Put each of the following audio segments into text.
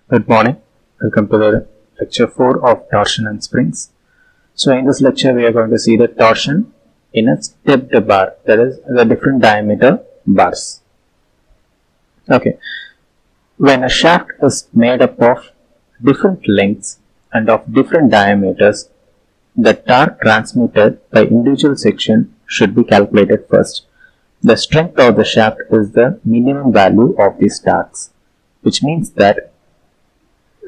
Good morning. Welcome to the lecture 4 of torsion and springs. So in this lecture we are going to see the torsion in a stepped bar, that is the different diameter bars. Okay. When a shaft is made up of different lengths and of different diameters, the torque transmitted by individual section should be calculated first. The strength of the shaft is the minimum value of these torques, which means that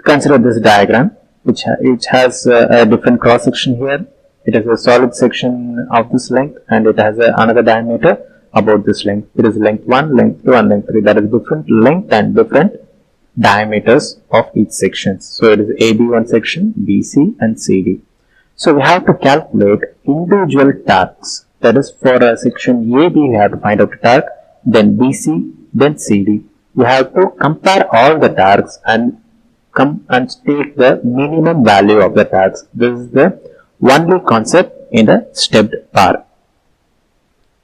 consider this diagram which has a different cross section here. It is a solid section of this length and it has another diameter about this length. It is length 1, length 2 and length 3. That is different length and different diameters of each section. So it is AB1 section, BC and CD. So we have to calculate individual torques. That is, for a section AB we have to find out the torque, then BC, then CD. We have to compare all the torques and come and take the minimum value of the torques. This is the only concept in the stepped bar.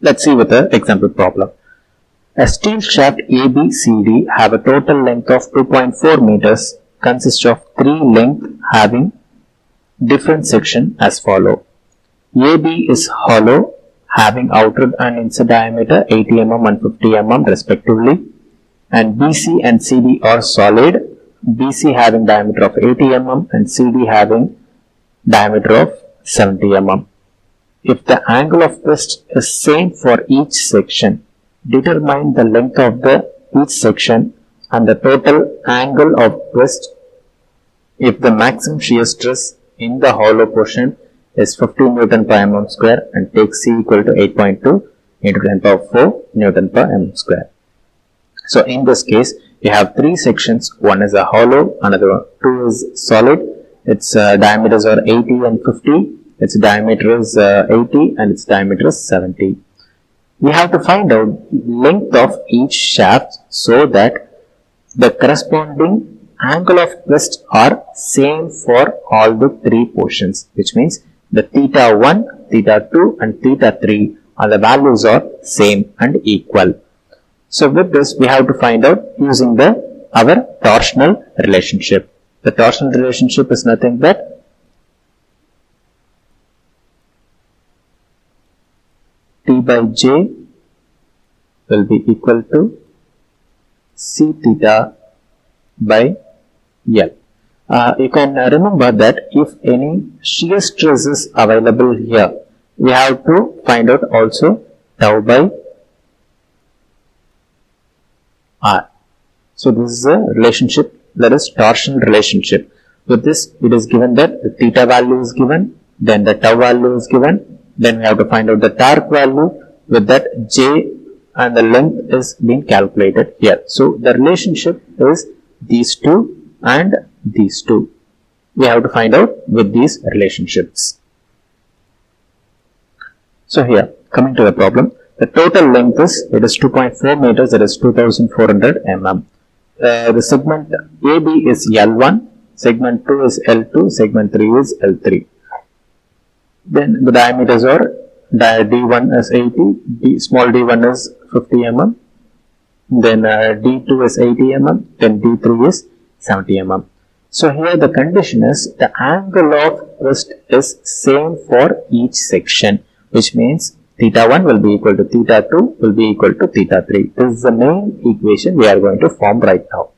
Let's see with the example problem. A steel shaft ABCD have a total length of 2.4 meters, consists of 3 lengths having different section as follow. AB is hollow, having outer and inside diameter 80 mm and 50 mm respectively, and BC and CD are solid, BC having diameter of 80 mm and CD having diameter of 70 mm. If the angle of twist is same for each section, determine the length of each section and the total angle of twist if the maximum shear stress in the hollow portion is 15 Newton per mm square and take C equal to 8.2 into 10 power 4 Newton per mm square. So in this case, we have 3 sections. One is a hollow, another 2 is solid. Its diameters are 80 and 50. Its diameter is 80 and its diameter is 70. We have to find out length of each shaft so that the corresponding angle of twist are same for all the 3 portions, which means the theta 1, theta 2 and theta 3 and the values are same and equal. So with this we have to find out using our torsional relationship. The torsional relationship is nothing but T by J will be equal to C theta by L. You can remember that if any shear stress is available here, we have to find out also tau by R. So this is a relationship, that is torsion relationship. With this, it is given that the theta value is given, then the tau value is given, then we have to find out the torque value. With that, J and the length is being calculated here. So the relationship is these two and these two. We have to find out with these relationships. So here, coming to the problem, the total length is, it is 2.4 meters, that is 2400 mm. The segment AB is L1, segment 2 is L2, segment 3 is L3. Then the diameters are D1 is 80, small d1 is 50 mm, then D2 is 80 mm, then D3 is 70 mm. So here the condition is the angle of twist is same for each section, which means theta 1 will be equal to theta 2 will be equal to theta 3. This is the main equation we are going to form right now.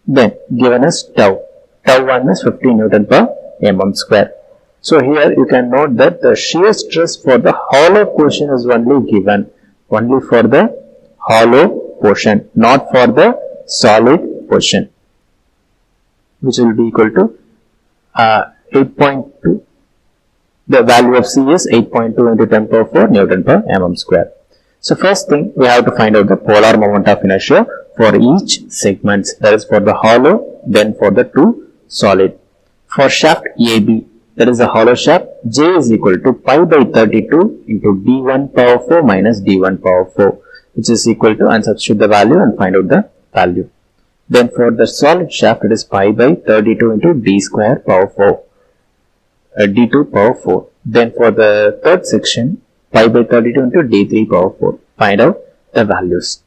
Then given as tau. Tau 1 is 50 Newton per mm square. So here you can note that the shear stress for the hollow portion is only given, only for the hollow portion, not for the solid portion, which will be equal to 8.2. The value of C is 8.2 into 10 power 4 Newton per mm square. So first thing, we have to find out the polar moment of inertia for each segment, that is for the hollow, then for the 2 solid. For shaft AB, that is a hollow shaft, J is equal to pi by 32 into D1 power 4 minus D1 power 4, which is equal to, and substitute the value and find out the value. Then for the solid shaft, it is pi by 32 into D square power 4. D2 power 4. Then for the third section, pi by 32 into D3 power 4. Find out the values.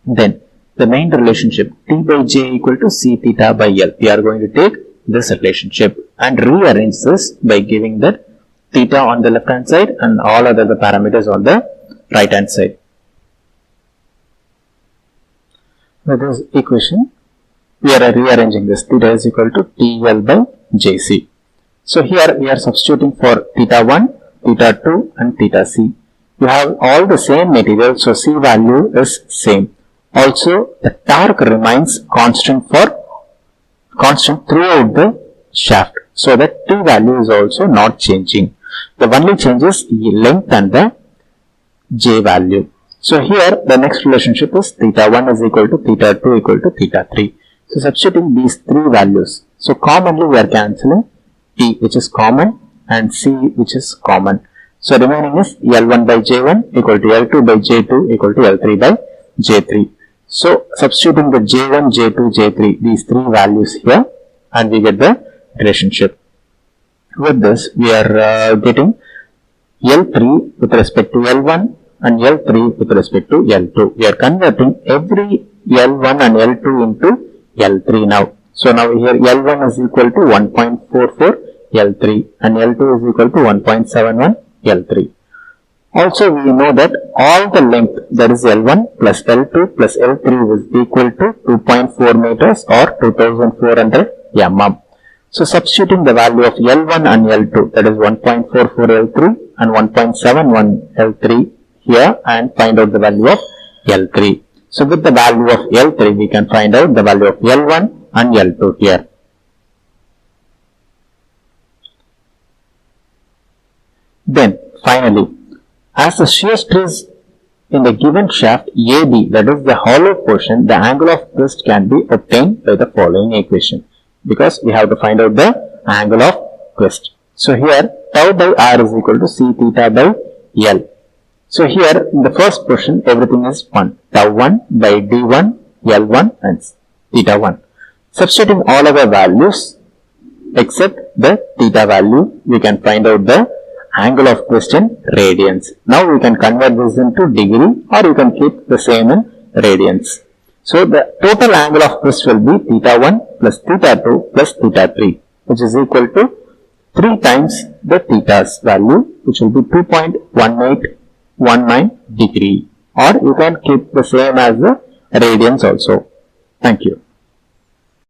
Then the main relationship T by J equal to C theta by L. We are going to take this relationship and rearrange this by giving that theta on the left hand side and all other the parameters on the right hand side. With this equation, we are rearranging this. Theta is equal to TL by JC. So here we are substituting for theta 1, theta 2 and theta C. You have all the same material, so C value is same. Also, the torque remains constant throughout the shaft, so that T value is also not changing. The only change is length and the J value. So here the next relationship is theta 1 is equal to theta 2 equal to theta 3. So substituting these three values. So commonly we are cancelling T, which is common, and C, which is common. So remaining is L1 by J1 equal to L2 by J2 equal to L3 by J3. So substituting the J1, J2, J3, these three values here, and we get the relationship. With this, we are getting L3 with respect to L1 and L3 with respect to L2. We are converting every L1 and L2 into L3 now. So now here L1 is equal to 1.44 L3 and L2 is equal to 1.71 L3. Also we know that all the length, that is L1 plus L2 plus L3 is equal to 2.4 meters or 2400 mm. So substituting the value of L1 and L2, that is 1.44 L3 and 1.71 L3 here, and find out the value of L3. So with the value of L3 we can find out the value of L1 and L2 here. Then finally, as the shear stress in the given shaft AB, that is the hollow portion, the angle of twist can be obtained by the following equation, because we have to find out the angle of twist. So here tau by R is equal to C theta by L. So here in the first portion everything is 1, tau 1 by D1, L1 and theta 1. Substituting all our values except the theta value, we can find out the angle of twist in radians. Now we can convert this into degree, or you can keep the same in radians. So the total angle of twist will be theta 1 plus theta 2 plus theta 3, which is equal to 3 times the theta's value, which will be 2.1819 degree, or you can keep the same as the radians also. Thank you.